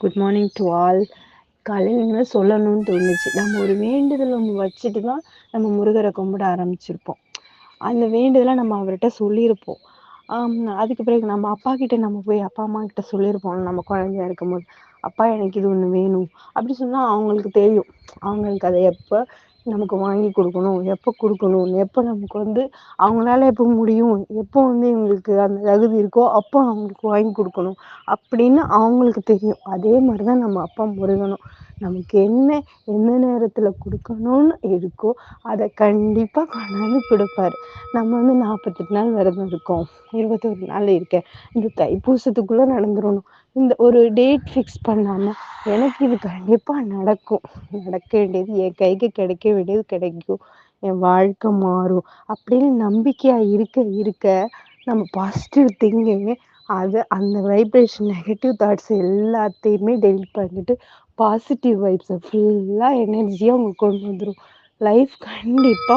Good morning to all. காலையில இனிமே சொல்லணும்னு தோணுச்சு. நம்ம ஒரு வேண்டுதல் ஒண்ணு வச்சுட்டு தான் நம்ம முருகர கும்பிட ஆரம்பிச்சிருப்போம். அந்த வேண்டுதல நம்ம அவர்ட்ட சொல்லியிருப்போம். அதுக்கு பிறகு நம்ம அப்பாகிட்ட நம்ம போய் அப்பா, அம்மா கிட்ட சொல்லியிருப்போம். நம்ம குழந்தையா இருக்கும்போது, "அப்பா எனக்கு இது ஒண்ணு வேணும்." அப்படி சொன்னா அவங்களுக்கு தெரியும். அவங்களுக்கு அத எப்ப நமக்கு வாங்கி குடுக்கணும், எப்ப குடுக்கணும், எப்ப நமக்கு அவங்களால எப்ப முடியும், எப்போ இவங்களுக்கு அந்த தகுதி இருக்கோ, அப்போ அவங்களுக்கு வாங்கி குடுக்கணும். அப்படின்னு அவங்களுக்கு தெரியும். அதே மாரி தான் நம்ம அப்பா முருகனும். நமக்கு எந்த நேரத்துல குடுக்கணும்னு இருக்கோ, அத கண்டிப்பா கொண்டாந்து குடுப்பாரு. நம்ம 48 நாள் விரதம் இருக்கோம். 21 நாள் இருக்கேன். இந்த தைப்பூசத்துக்குள்ள நடந்துரணும். இந்த ஒரு டேட் ஃபிக்ஸ் பண்ணாம, எனக்கு இது கண்டிப்பா நடக்கும். நடக்க வேண்டியது என் கைக்கு கிடைக்க வேண்டியது கிடைக்கும். என் வாழ்க்கை மாறும். அப்படின்னு நம்பிக்கையா இருக்க இருக்க, நம்ம பாசிட்டிவ் திங்கிங் அந்த வைப்ரேஷன் நெகட்டிவ் தாட்ஸ் எல்லாத்தையுமே டெலீட் பண்ணிட்டு பாசிட்டிவ் வைப்ஸை ஃபுல்லா எனர்ஜியா உங்களுக்கு கொண்டு வந்துரும். லைஃப் கண்டிப்பா